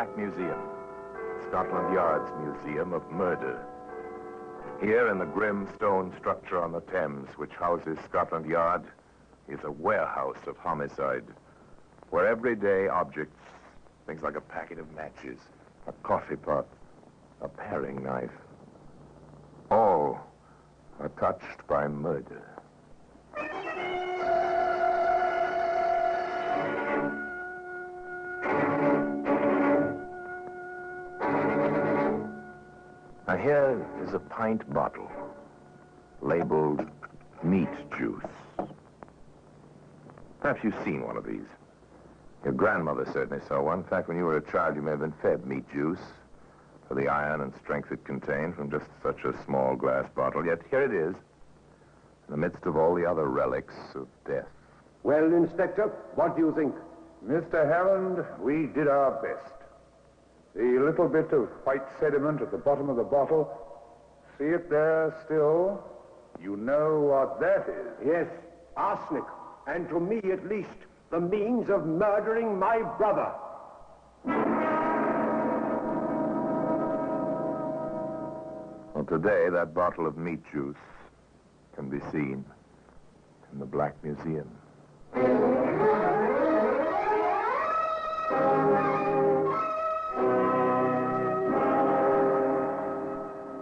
Black Museum, Scotland Yard's Museum of Murder. Here in the grim stone structure on the Thames, which houses Scotland Yard, is a warehouse of homicide, where everyday objects, things like a packet of matches, a coffee pot, a paring knife, all are touched by murder. Now here is a pint bottle labeled meat juice. Perhaps you've seen one of these. Your grandmother certainly saw one. In fact, when you were a child, you may have been fed meat juice for the iron and strength it contained from just such a small glass bottle. Yet here it is, in the midst of all the other relics of death. Well, Inspector, what do you think? Mr. Hammond, we did our best. The little bit of white sediment at the bottom of the bottle, see it there still? You know what that is? Yes, arsenic. And to me, at least, the means of murdering my brother. Well, today, that bottle of meat juice can be seen in the Black Museum.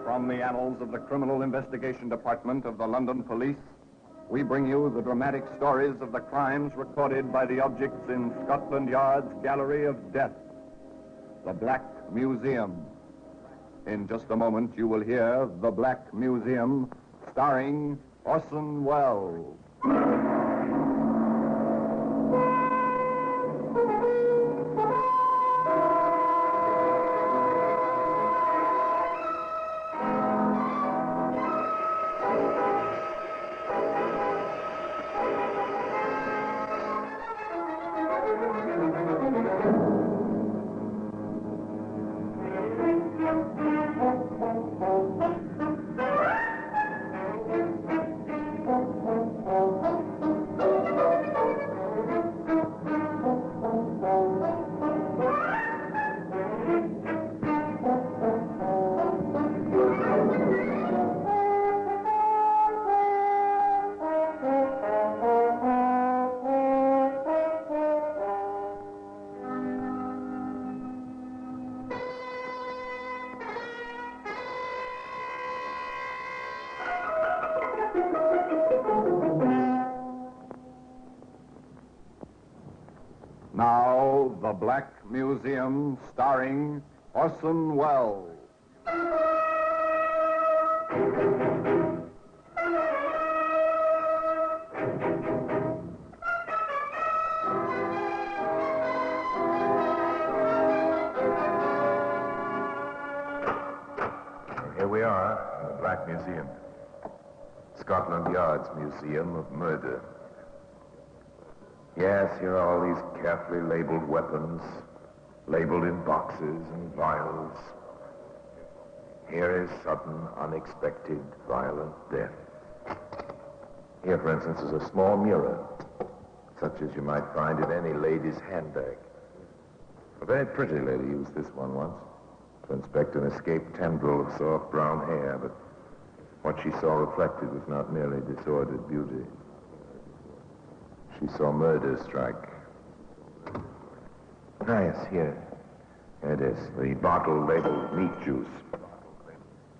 From the annals of the Criminal Investigation Department of the London Police, we bring you the dramatic stories of the crimes recorded by the objects in Scotland Yard's Gallery of Death, the Black Museum. In just a moment, you will hear The Black Museum, starring Orson Welles. Now, The Black Museum, starring Orson Welles. Here we are in the Black Museum, Scotland Yard's Museum of Murder. Yes, here are all these carefully labeled weapons, labeled in boxes and vials. Here is sudden, unexpected, violent death. Here, for instance, is a small mirror, such as you might find in any lady's handbag. A very pretty lady used this one once to inspect an escaped tendril of soft brown hair, but what she saw reflected was not merely disordered beauty. She saw murder strike. Ah, yes, here. Here it is. The bottle labeled meat juice.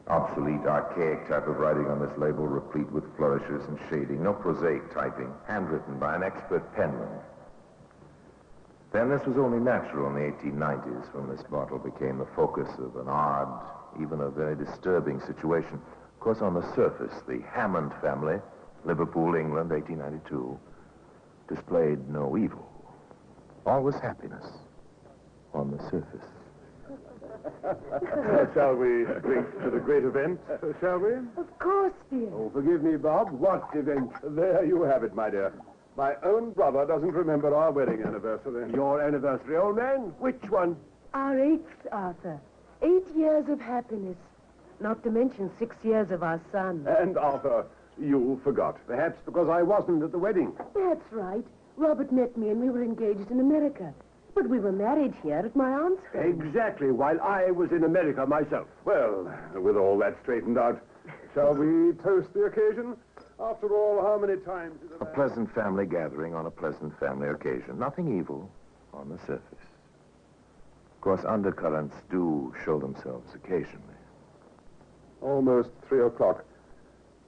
Obsolete, archaic type of writing on this label, replete with flourishes and shading. No prosaic typing. Handwritten by an expert penman. Then this was only natural in the 1890s when this bottle became the focus of an odd, even a very disturbing situation. Of course, on the surface, the Hammond family, Liverpool, England, 1892, displayed no evil. All was happiness on the surface. Shall we drink to the great event, shall we? Of course, dear. Oh, forgive me, Bob. What event? There you have it, my dear. My own brother doesn't remember our wedding anniversary. Your anniversary, old man? Which one? Our 8th, Arthur. 8 years of happiness. Not to mention 6 years of our son. And Arthur, you forgot. Perhaps because I wasn't at the wedding. That's right. Robert met me and we were engaged in America. But we were married here at my aunt's home. Exactly, while I was in America myself. Well, with all that straightened out, shall we toast the occasion? After all, how many times... A pleasant family gathering on a pleasant family occasion. Nothing evil on the surface. Of course, undercurrents do show themselves occasionally. Almost 3 o'clock.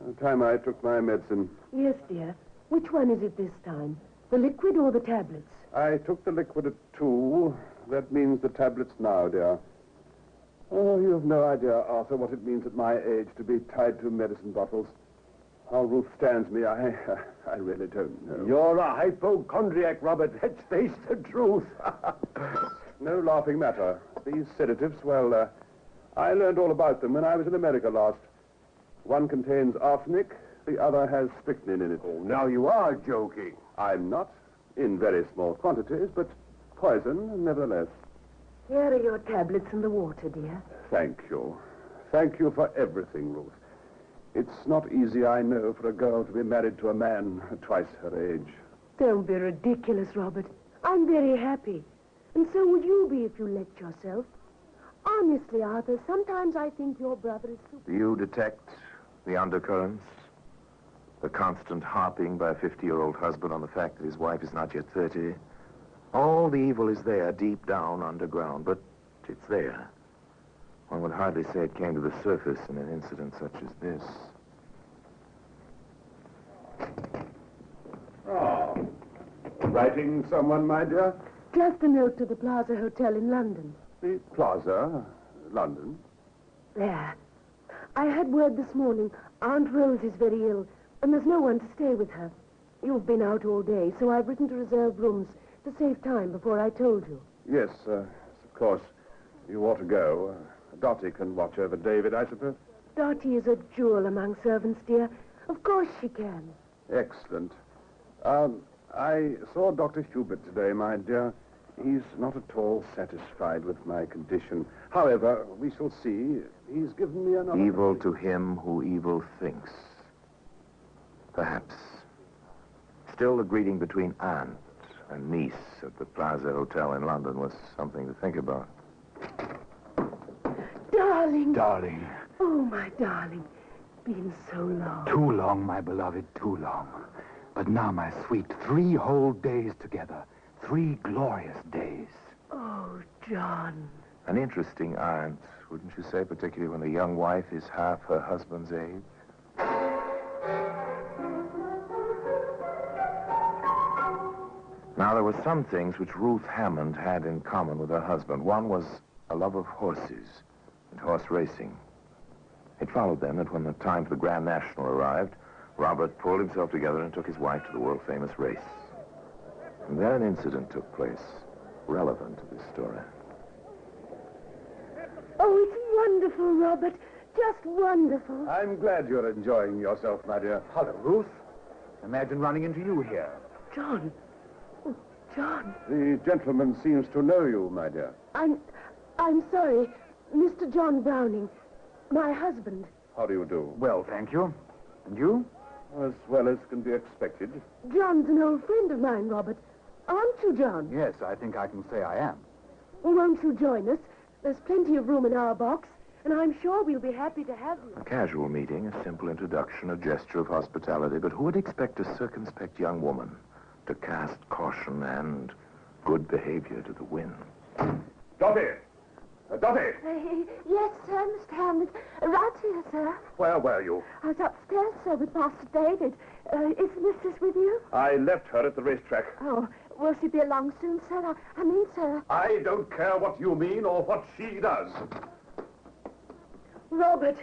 The time I took my medicine. Yes, dear. Which one is it this time? The liquid or the tablets? I took the liquid at 2. That means the tablets now, dear. Oh, you have no idea, Arthur, what it means at my age to be tied to medicine bottles. How Ruth stands me, I really don't know. You're a hypochondriac, Robert. Let's face the truth. No laughing matter. These sedatives, well, I learned all about them when I was in America last. One contains arsenic, the other has strychnine in it. Oh, now you are joking. I'm not. In very small quantities, but poison, nevertheless. Here are your tablets and the water, dear. Thank you. Thank you for everything, Ruth. It's not easy, I know, for a girl to be married to a man twice her age. Don't be ridiculous, Robert. I'm very happy. And so would you be if you let yourself. Honestly, Arthur, sometimes I think your brother is super... Do you detect the undercurrents? The constant harping by a 50-year-old husband on the fact that his wife is not yet 30? All the evil is there, deep down, underground, but it's there. One would hardly say it came to the surface in an incident such as this. Oh. Writing someone, my dear? Just a note to the Plaza Hotel in London. The Plaza, London. There. I had word this morning. Aunt Rose is very ill, and there's no one to stay with her. You've been out all day, so I've written to reserve rooms to save time before I told you. Yes, of course. You ought to go. Dottie can watch over David, I suppose. Dottie is a jewel among servants, dear. Of course she can. Excellent. I saw Dr. Hubert today, my dear. He's not at all satisfied with my condition. However, we shall see. He's given me another... Evil to him who evil thinks. Perhaps. Still, the greeting between aunt and niece at the Plaza Hotel in London was something to think about. Darling. Darling. Oh, my darling. Been so long. Too long, my beloved, too long. But now, my sweet, 3 whole days together. 3 glorious days. Oh, John. An interesting aunt, wouldn't you say, particularly when the young wife is half her husband's age? Now, there were some things which Ruth Hammond had in common with her husband. One was a love of horses and horse racing. It followed then that when the time for the Grand National arrived, Robert pulled himself together and took his wife to the world-famous race. And then an incident took place relevant to this story. Oh, it's wonderful, Robert. Just wonderful. I'm glad you're enjoying yourself, my dear. Hello, Ruth. Imagine running into you here. John. Oh, John. The gentleman seems to know you, my dear. I'm sorry. Mr. John Browning. My husband. How do you do? Well, thank you. And you? As well as can be expected. John's an old friend of mine, Robert. Aren't you, John? Yes, I think I can say I am. Won't you join us? There's plenty of room in our box, and I'm sure we'll be happy to have you. A casual meeting, a simple introduction, a gesture of hospitality, but who would expect a circumspect young woman to cast caution and good behavior to the wind? Dottie! Dottie! Yes, sir, Mr. Hammond. Right here, sir. Where were you? I was upstairs, sir, with Master David. Is the mistress with you? I left her at the racetrack. Oh, will she be along soon, sir? I mean, sir. I don't care what you mean or what she does. Robert,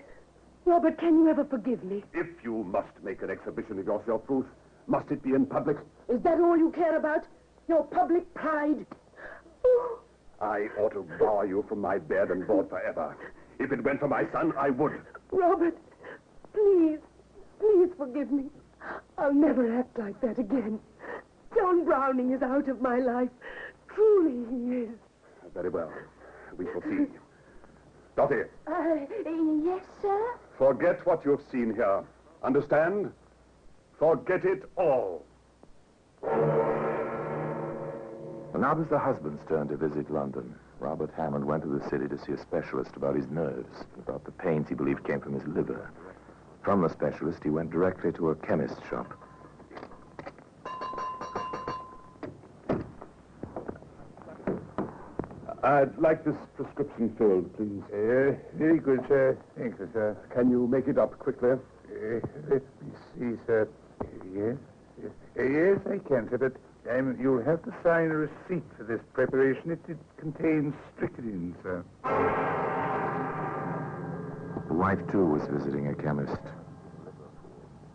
can you ever forgive me? If you must make an exhibition of yourself, Ruth, must it be in public? Is that all you care about? Your public pride? Oh. I ought to bar you from my bed and board forever. If it went for my son, I would. Robert, please forgive me. I'll never act like that again. John Browning is out of my life. Truly he is. Very well. We shall see. Dottie. Yes, sir? Forget what you've seen here. Understand? Forget it all. Well, now it was the husband's turn to visit London. Robert Hammond went to the city to see a specialist about his nerves, about the pains he believed came from his liver. From the specialist, he went directly to a chemist's shop. I'd like this prescription filled, please. Very good, sir. Thank you, sir. Can you make it up quickly? Let me see, sir. Yes? Yes, I can, sir, but you'll have to sign a receipt for this preparation. It contains strychnine, sir. The wife, too, was visiting a chemist.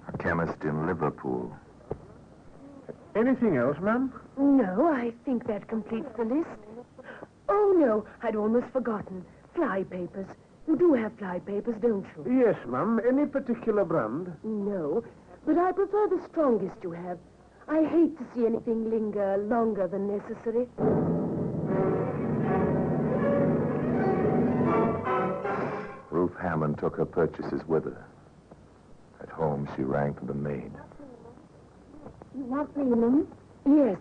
A chemist in Liverpool. Anything else, ma'am? No, I think that completes the list. Oh, no, I'd almost forgotten. Fly papers. You do have fly papers, don't you? Yes, ma'am. Any particular brand? No, but I prefer the strongest you have. I hate to see anything linger longer than necessary. Ruth Hammond took her purchases with her. At home, she rang for the maid. You want me, Mum? Yes.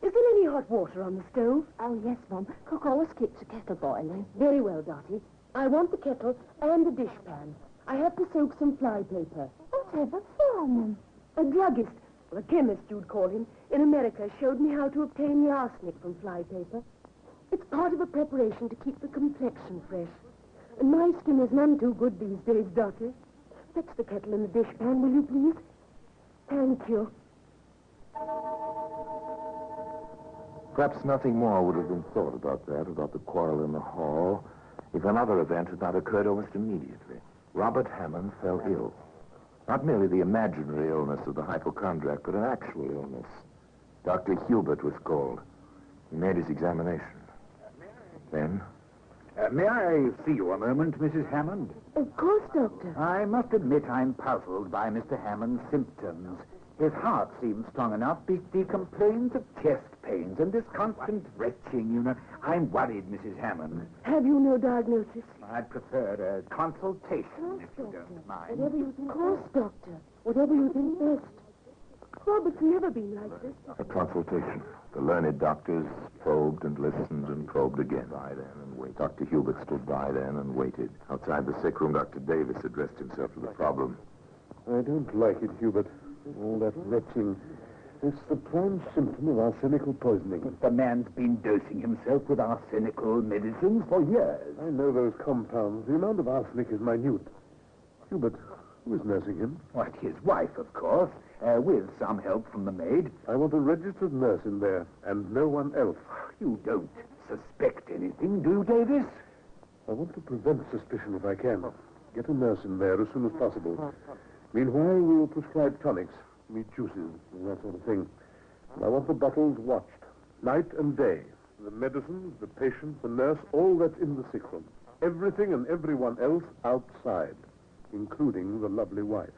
Is there any hot water on the stove? Oh, yes, Mum. Cook always keeps the kettle boiling. Very well, Dottie. I want the kettle and the dishpan. I have to soak some fly paper. Whatever for, Mum? A druggist, or a chemist you'd call him, in America showed me how to obtain the arsenic from fly paper. It's part of a preparation to keep the complexion fresh. And my skin is none too good these days, Dottie. Fix the kettle and the dishpan, will you please? Thank you. Perhaps nothing more would have been thought about that, about the quarrel in the hall, if another event had not occurred almost immediately. Robert Hammond fell ill. Not merely the imaginary illness of the hypochondriac, but an actual illness. Dr. Hubert was called. He made his examination. Then... May I see you a moment, Mrs. Hammond? Of course, Doctor. I must admit I'm puzzled by Mr. Hammond's symptoms. His heart seems strong enough, but he complains of chest pains and this constant retching, you know. I'm worried, Mrs. Hammond. Have you no diagnosis? I'd prefer a consultation, if you don't mind. Whatever you think. Of course, Doctor. Whatever you think best. Robert's never been like this. A consultation. The learned doctors probed and listened and probed again. By then and wait. Dr. Hubert stood by then and waited. Outside the sick room, Dr. Davis addressed himself to the problem. I don't like it, Hubert. All that retching. It's the prime symptom of arsenical poisoning. The man's been dosing himself with arsenical medicines for years. I know those compounds. The amount of arsenic is minute. Hubert, who is nursing him? What, his wife, of course, with some help from the maid. I want a registered nurse in there, and no one else. You don't suspect anything, do you, Davis? I want to prevent suspicion if I can. Get a nurse in there as soon as possible. Meanwhile, we'll prescribe tonics, meat juices, and that sort of thing. And I want the bottles watched, night and day. The medicines, the patient, the nurse, all that's in the sick room. Everything and everyone else outside, including the lovely wife.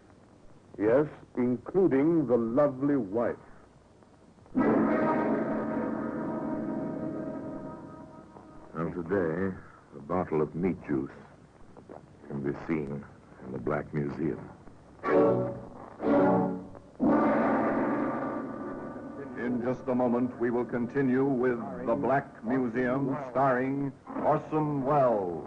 Yes, including the lovely wife. And today, a bottle of meat juice can be seen in the Black Museum. In just a moment, we will continue with The Black Museum, starring Orson Welles.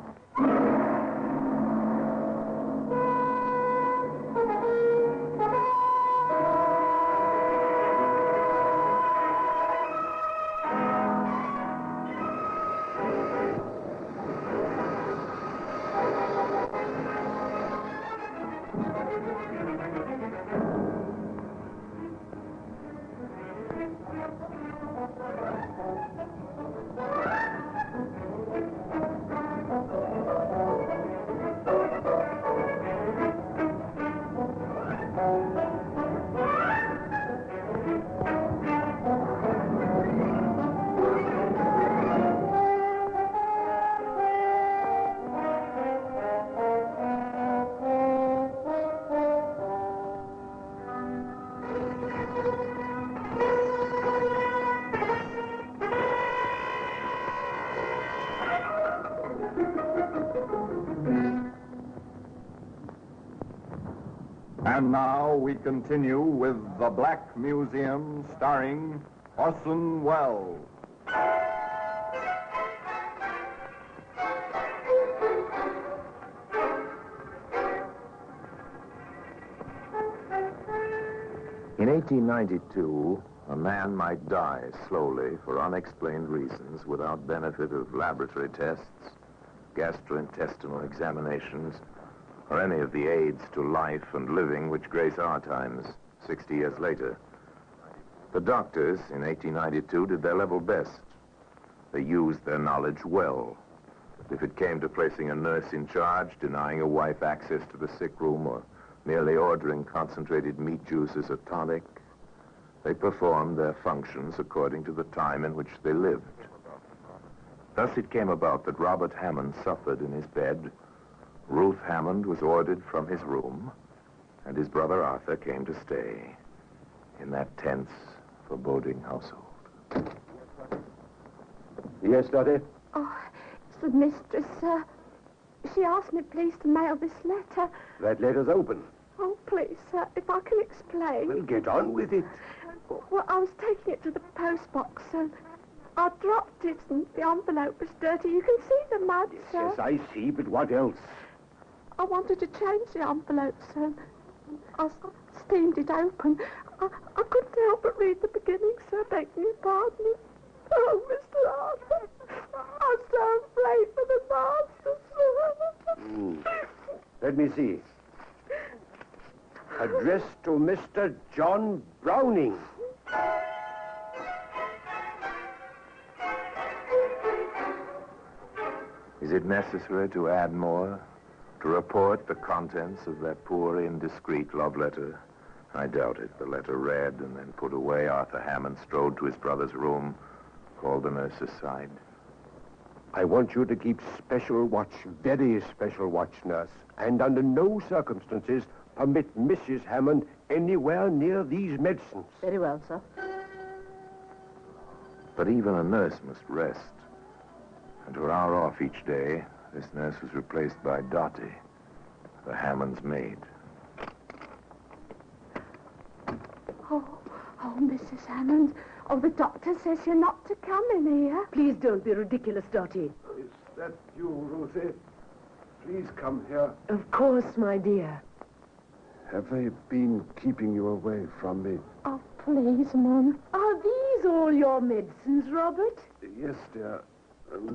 And now we continue with The Black Museum, starring Orson Welles. In 1892, a man might die slowly for unexplained reasons without benefit of laboratory tests, gastrointestinal examinations, or any of the aids to life and living which grace our times 60 years later. The doctors in 1892 did their level best. They used their knowledge well. If it came to placing a nurse in charge, denying a wife access to the sick room, or merely ordering concentrated meat juice as a tonic, they performed their functions according to the time in which they lived. Thus it came about that Robert Hammond suffered in his bed, Ruth Hammond was ordered from his room, and his brother Arthur came to stay in that tense, foreboding household. Yes, Dottie? Oh, it's the mistress, sir. She asked me, please, to mail this letter. That letter's open. Oh, please, sir, if I can explain. Well, get on with it. Well, I was taking it to the postbox, and I dropped it, and the envelope was dirty. You can see the mud, sir. Yes, I see, but what else? I wanted to change the envelope, sir. I steamed it open. I couldn't help but read the beginning, sir, begging your pardon. Oh, Mr. Arthur, I'm so afraid for the master, sir. Let me see. Addressed to Mr. John Browning. Is it necessary to add more? To report the contents of that poor, indiscreet love letter? I doubt it. The letter read and then put away. Arthur Hammond strode to his brother's room, called the nurse aside. I want you to keep special watch, very special watch, nurse, and under no circumstances permit Mrs. Hammond anywhere near these medicines. Very well, sir. But even a nurse must rest. And for an hour off each day, this nurse was replaced by Dottie, the Hammond's maid. Oh, Mrs. Hammond. Oh, the doctor says you're not to come in here. Please don't be ridiculous, Dottie. Is that you, Ruthie? Please come here. Of course, my dear. Have they been keeping you away from me? Oh, please, Mum. Are these all your medicines, Robert? Yes, dear.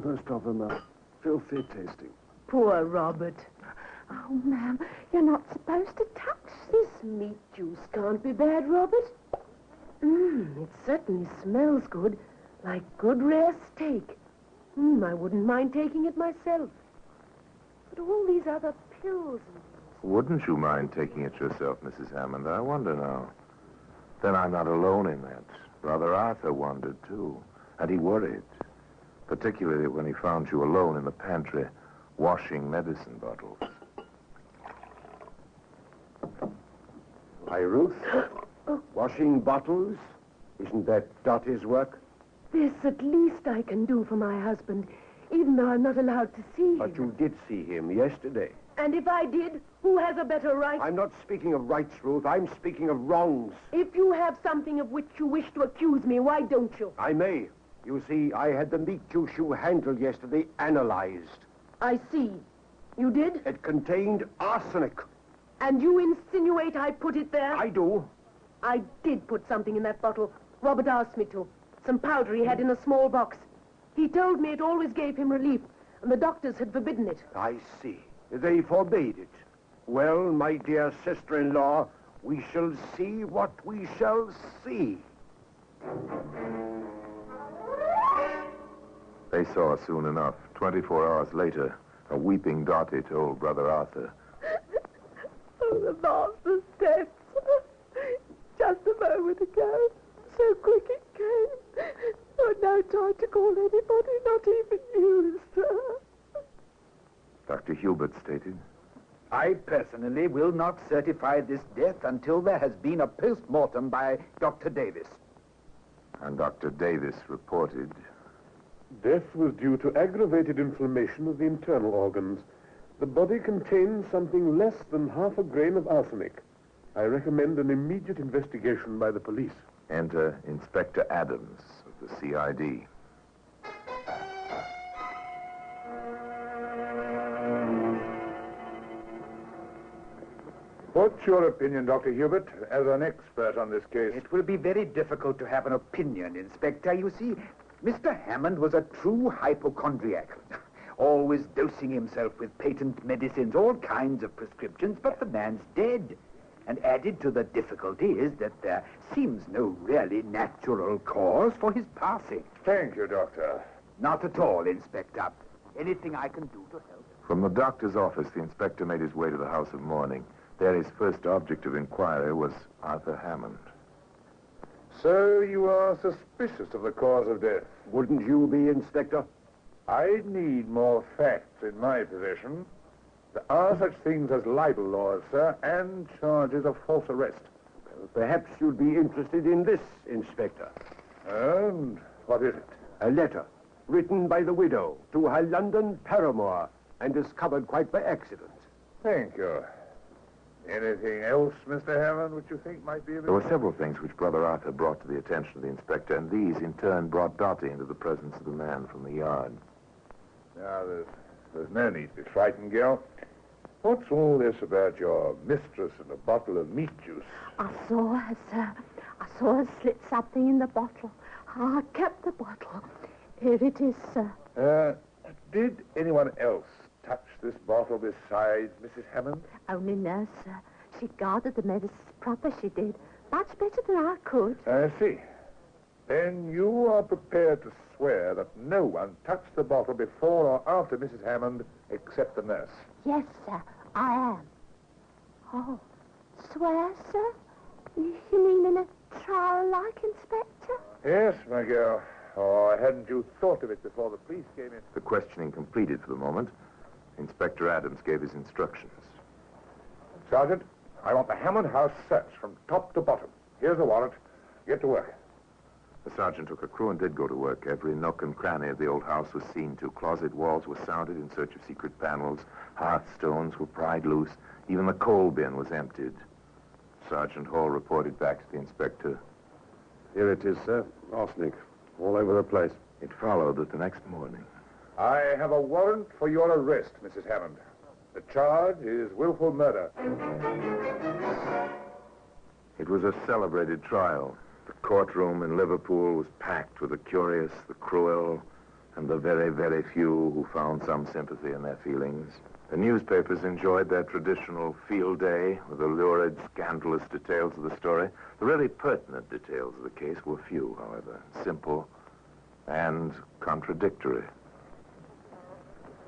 Most of them are filthy tasting. Poor Robert. Oh, ma'am, you're not supposed to touch this. This meat juice can't be bad, Robert. It certainly smells good, like good rare steak. I wouldn't mind taking it myself. But all these other pills and... Wouldn't you mind taking it yourself, Mrs. Hammond? I wonder now. Then I'm not alone in that. Brother Arthur wondered, too. And he worried. Particularly when he found you alone in the pantry, washing medicine bottles. Hi, Ruth. Washing bottles? Isn't that Dottie's work? This at least I can do for my husband, even though I'm not allowed to see him. But you did see him yesterday. And if I did, who has a better right? I'm not speaking of rights, Ruth. I'm speaking of wrongs. If you have something of which you wish to accuse me, why don't you? I may. You see, I had the meat juice you handled yesterday analyzed. I see. You did? It contained arsenic. And you insinuate I put it there? I do. I did put something in that bottle. Robert asked me to. Some powder he had in a small box. He told me it always gave him relief, and the doctors had forbidden it. I see. They forbade it. Well, my dear sister-in-law, we shall see what we shall see. They saw soon enough. 24 hours later, a weeping Dottie told Brother Arthur. Oh, the master's death. Just a moment ago. So quick it came. Oh, no time to call anybody, not even you, sir. Dr. Hubert stated. I personally will not certify this death until there has been a post-mortem by Dr. Davis. And Dr. Davis reported. Death was due to aggravated inflammation of the internal organs. The body contains something less than half a grain of arsenic. I recommend an immediate investigation by the police. Enter Inspector Adams of the CID. What's your opinion, Dr. Hubert, as an expert on this case? It will be very difficult to have an opinion, Inspector. You see, Mr. Hammond was a true hypochondriac. Always dosing himself with patent medicines, all kinds of prescriptions, but the man's dead. And added to the difficulty is that there seems no really natural cause for his passing. Thank you, Doctor. Not at all, Inspector. Anything I can do to help? From the doctor's office, the inspector made his way to the house of mourning. There, his first object of inquiry was Arthur Hammond. So you are suspicious of the cause of death? Wouldn't you be, Inspector? I need more facts in my possession. There are such things as libel laws, sir, and charges of false arrest. Perhaps you'd be interested in this, Inspector. And what is it? A letter written by the widow to her London paramour and discovered quite by accident. Thank you. Anything else, Mr. Hammond, which you think might be of There were interest? several things which Brother Arthur brought to the attention of the inspector, and these, in turn, brought Dottie into the presence of the man from the yard. Now, there's no need to be frightened, girl. What's all this about your mistress and a bottle of meat juice? I saw her, sir. I saw her slip something in the bottle. I kept the bottle. Here it is, sir. Did anyone else touch this bottle besides Mrs. Hammond? Only nurse, sir. She guarded the medicines proper, she did. Much better than I could. I see. Then you are prepared to swear that no one touched the bottle before or after Mrs. Hammond except the nurse? Yes, sir, I am. Oh, swear, sir? You mean in a trial like, Inspector? Yes, my girl. Or hadn't you thought of it before the police came in? The questioning completed for the moment, Inspector Adams gave his instructions. Sergeant, I want the Hammond house searched from top to bottom. Here's the warrant. Get to work. The sergeant took a crew and did go to work. Every nook and cranny of the old house was seen to. Closet walls were sounded in search of secret panels. Hearthstones were pried loose. Even the coal bin was emptied. Sergeant Hall reported back to the inspector. Here it is, sir. Arsenic. All over the place. It followed that the next morning. I have a warrant for your arrest, Mrs. Hammond. The charge is willful murder. It was a celebrated trial. The courtroom in Liverpool was packed with the curious, the cruel, and the very, very few who found some sympathy in their feelings. The newspapers enjoyed their traditional field day with the lurid, scandalous details of the story. The really pertinent details of the case were few, however, simple and contradictory.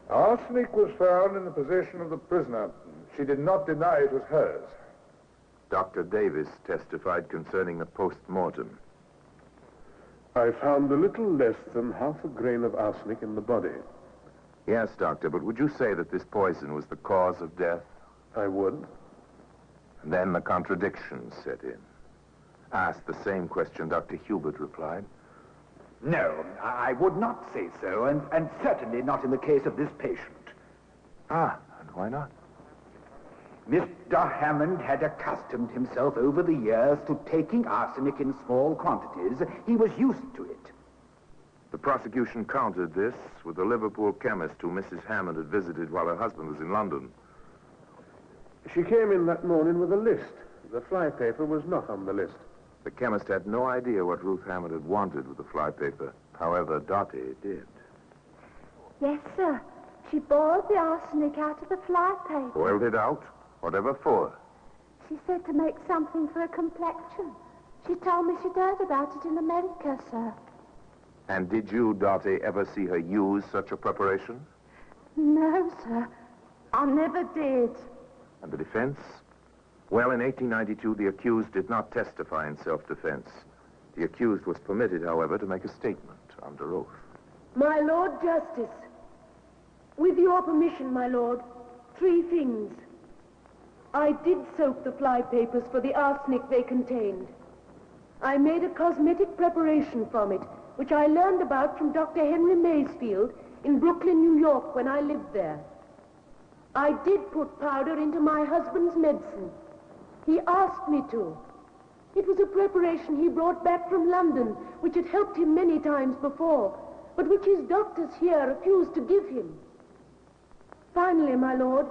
Arsenic was found in the possession of the prisoner. She did not deny it was hers. Dr. Davis testified concerning the post-mortem. I found a little less than half a grain of arsenic in the body. Yes, Doctor, but would you say that this poison was the cause of death? I would. And then the contradictions set in. Asked the same question, Dr. Hubert replied. No, I would not say so, and certainly not in the case of this patient. Ah, and why not? Mr. Hammond had accustomed himself over the years to taking arsenic in small quantities. He was used to it. The prosecution countered this with the Liverpool chemist who Mrs. Hammond had visited while her husband was in London. She came in that morning with a list. The flypaper was not on the list. The chemist had no idea what Ruth Hammond had wanted with the flypaper. However, Dottie did. Yes, sir. She boiled the arsenic out of the flypaper. Boiled it out? Whatever for? She said to make something for her complexion. She told me she'd heard about it in America, sir. And did you, Dottie, ever see her use such a preparation? No, sir. I never did. And the defense? Well, in 1892, the accused did not testify in self-defense. The accused was permitted, however, to make a statement under oath. My Lord Justice, with your permission, my Lord, 3 things. I did soak the flypapers for the arsenic they contained. I made a cosmetic preparation from it, which I learned about from Dr. Henry Maysfield in Brooklyn, New York, when I lived there. I did put powder into my husband's medicine. He asked me to. It was a preparation he brought back from London, which had helped him many times before, but which his doctors here refused to give him. Finally, my Lord,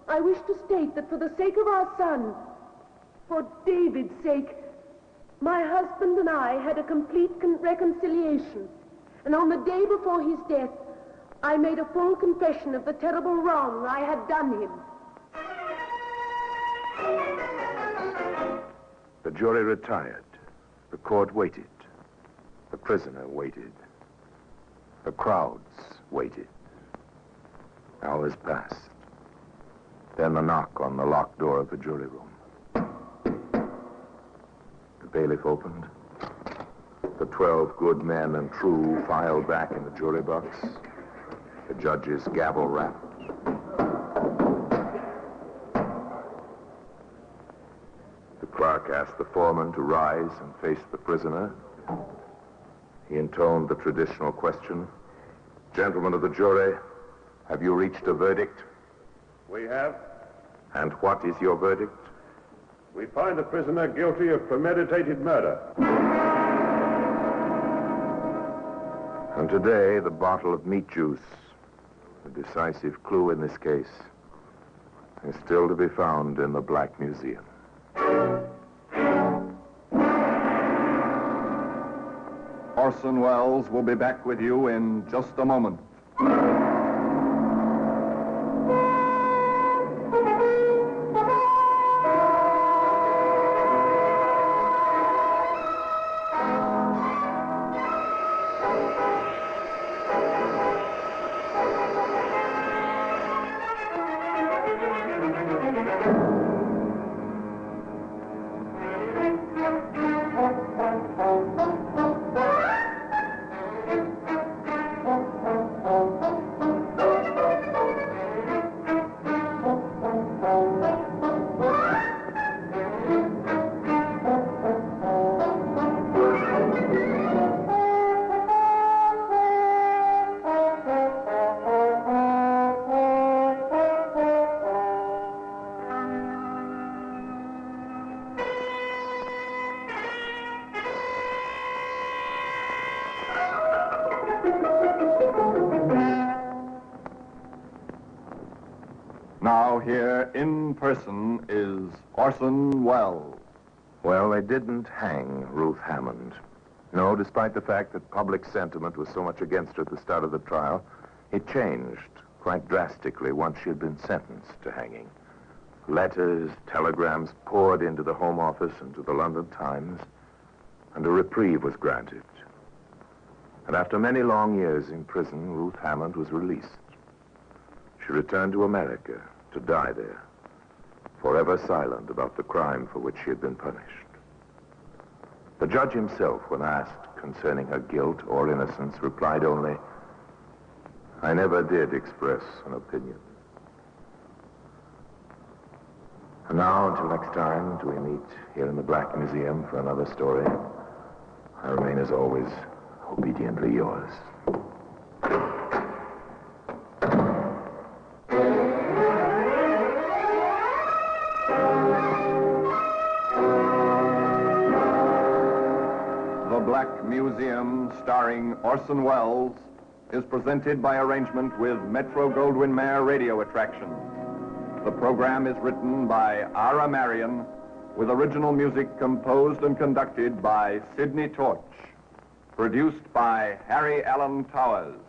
I wish to state that for the sake of our son, for David's sake, my husband and I had a complete reconciliation. And on the day before his death, I made a full confession of the terrible wrong I had done him. The jury retired. The court waited. The prisoner waited. The crowds waited. Hours passed. Then the knock on the locked door of the jury room. The bailiff opened. The 12 good men and true filed back in the jury box. The judge's gavel rapped. The clerk asked the foreman to rise and face the prisoner. He intoned the traditional question. Gentlemen of the jury, have you reached a verdict? We have. And what is your verdict? We find the prisoner guilty of premeditated murder. And today, the bottle of meat juice, the decisive clue in this case, is still to be found in the Black Museum. Orson Welles will be back with you in just a moment. Now here in person is Orson Welles. Well, they didn't hang Ruth Hammond. No, despite the fact that public sentiment was so much against her at the start of the trial, it changed quite drastically once she had been sentenced to hanging. Letters, telegrams poured into the Home Office and to the London Times, and a reprieve was granted. And after many long years in prison, Ruth Hammond was released. She returned to America to die there, forever silent about the crime for which she had been punished. The judge himself, when asked concerning her guilt or innocence, replied only, "I never did express an opinion." And now, until next time, till we meet here in the Black Museum for another story, I remain, as always, obediently yours. The Black Museum, starring Orson Welles, is presented by arrangement with Metro-Goldwyn-Mayer Radio Attractions. The program is written by Ara Marion, with original music composed and conducted by Sidney Torch. Produced by Harry Allen Towers.